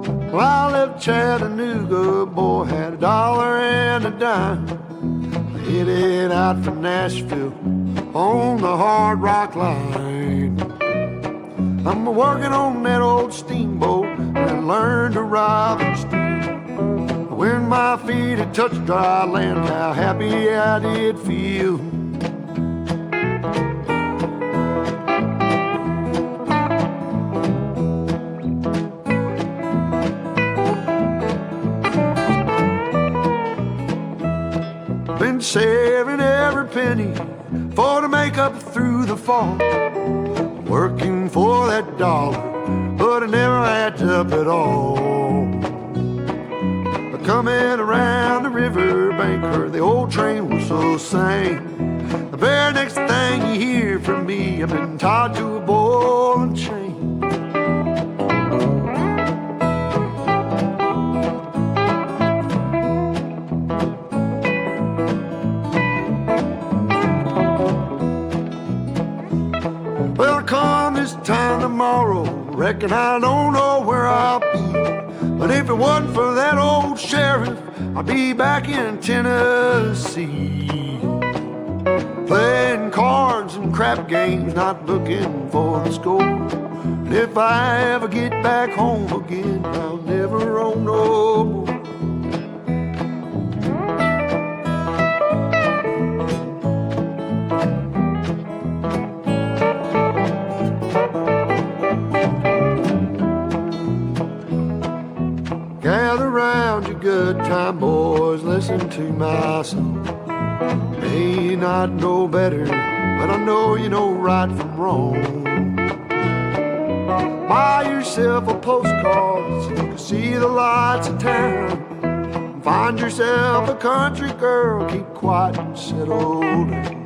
Well, I left Chattanooga, boy, had $1 and a dime. Headed out for Nashville on the Hard Rock Line. I'm working on that old steamboat and I learned to ride and steam. When my feet had touched dry land, how happy I did feel. Been saving every penny for to make up through the fall. Working for that dollar, but it never adds up at all. Coming around the riverbank, heard the old train whistle sing. The very next thing you hear from me, I've been tied to a ball and chain. Well, come this time tomorrow, reckon I don't know where I'll be. But if it wasn't for that old sheriff, I'd be back in Tennessee. Playing cards and crap games, not looking for the score. And if I ever get back home again, I'll never roam no more. Gather round, you good time boys, listen to my song. May not know better, but I know you know right from wrong. Buy yourself a postcard so you can see the lights of town. Find yourself a country girl, keep quiet and settle down.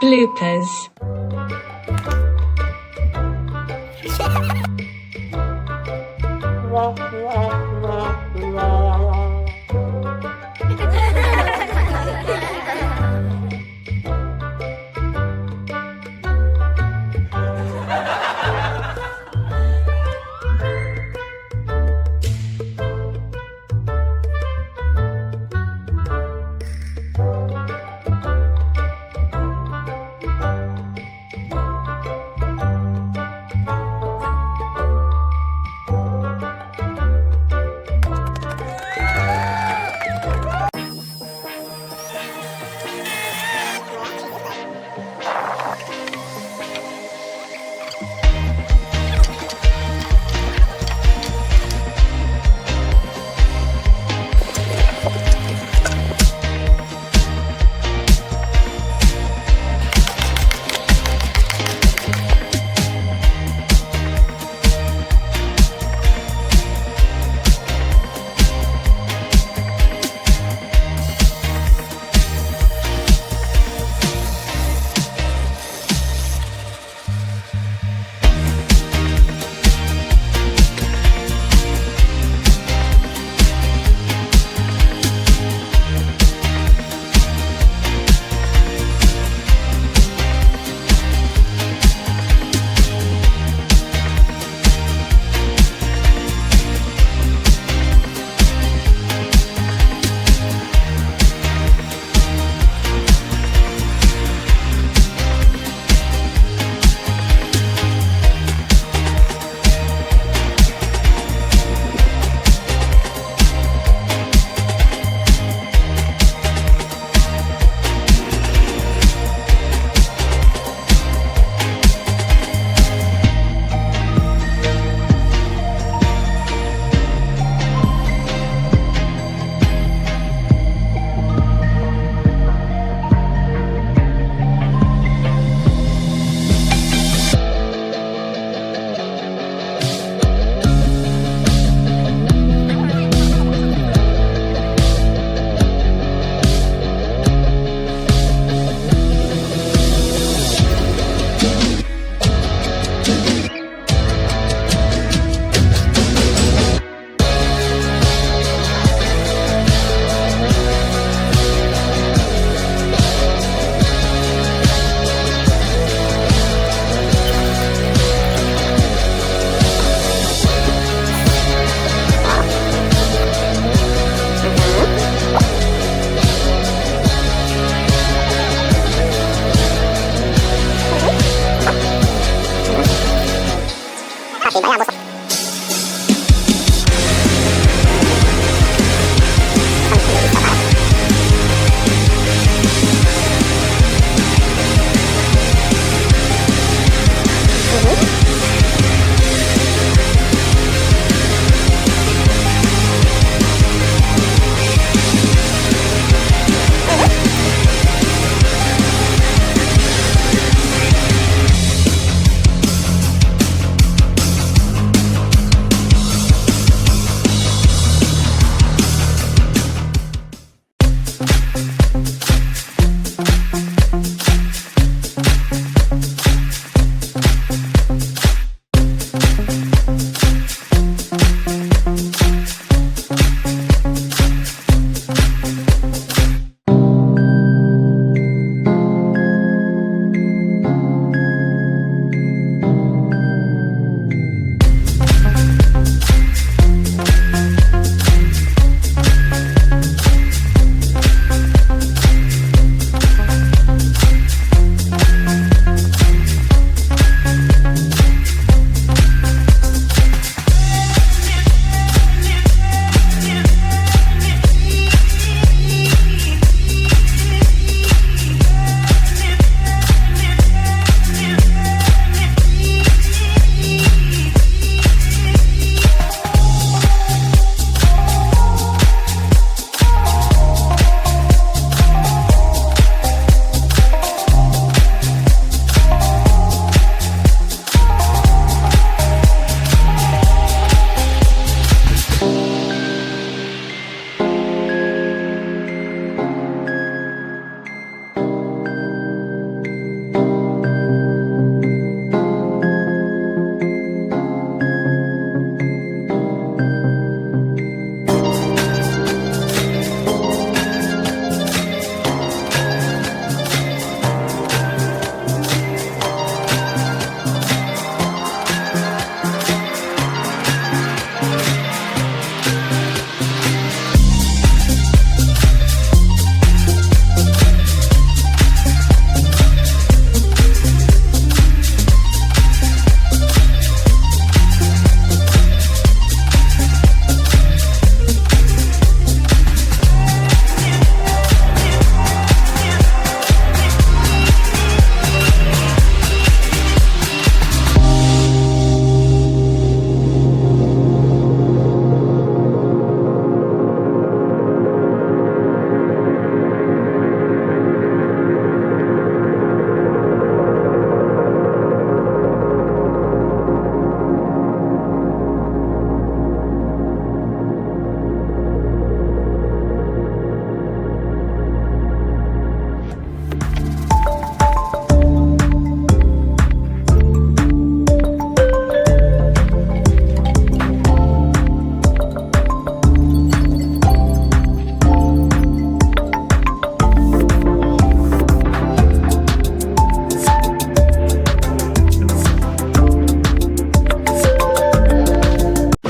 Bloopers.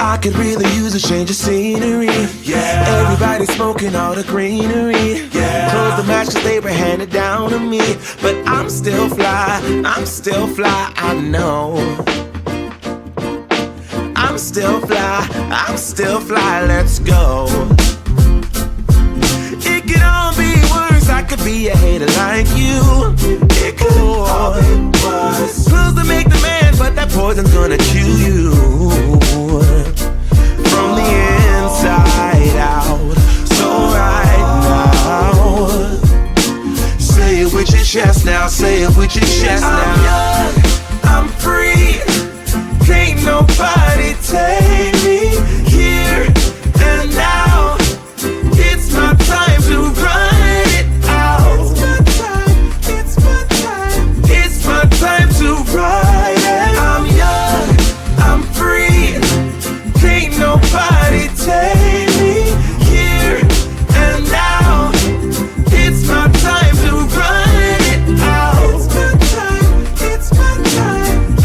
I could really use a change of scenery. Yeah. Everybody smoking all the greenery. Yeah. Close the match 'cause they were handed down to me. But I'm still fly, I know. I'm still fly, let's go. It could all be worse, I could be a hater like you. It could all be worse. Pills to make the man, but that poison's gonna kill you. From the inside out, so right now. Say it with your chest now, say it with your chest now. I'm young, I'm free. Can't nobody take me here and now. It's my time to run it out. It's my time to ride it. I'm young, I'm free. Can't nobody take me here and now. It's my time to run it out.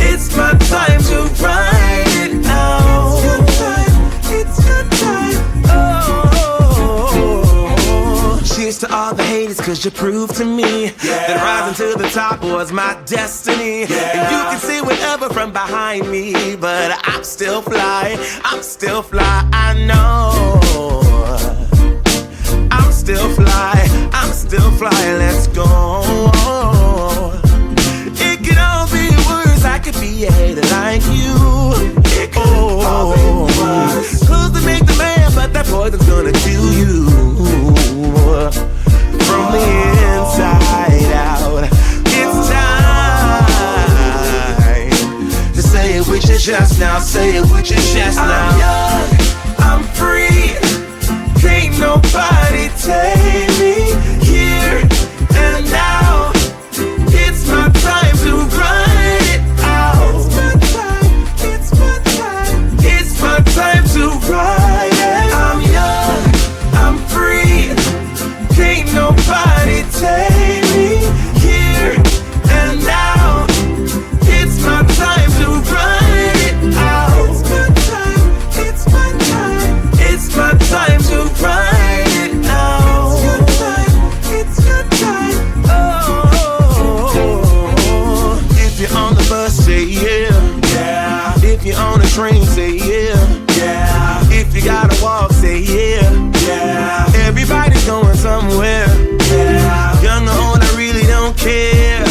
It's my time to ride it out. It's your time. Oh, cheers to all the haters, 'cause you proved to me that rising to the top was my destiny. And you can see whatever from behind me, but I'm still fly, I know. I'm still fly, let's go. It could all be worse, I could be a hater like you. It could all be worse. Clothes to make the man, but that poison's gonna kill you. From the inside out, it's time to say it with your chest now, say it with your chest now. I'm young, I'm free. Can't nobody take me here and now. It's my time to run it out. It's my time to ride it. I'm young, I'm free. Can't nobody take me here and now. It's my time to run it out. It's my time to ride it out. It's your time. Oh, if you're on the bus, say yeah. Yeah. If you're on the train, say yeah. Yeah. If you gotta walk, say yeah. Yeah. Everybody's going somewhere. Yeah. Young or old, I really don't care.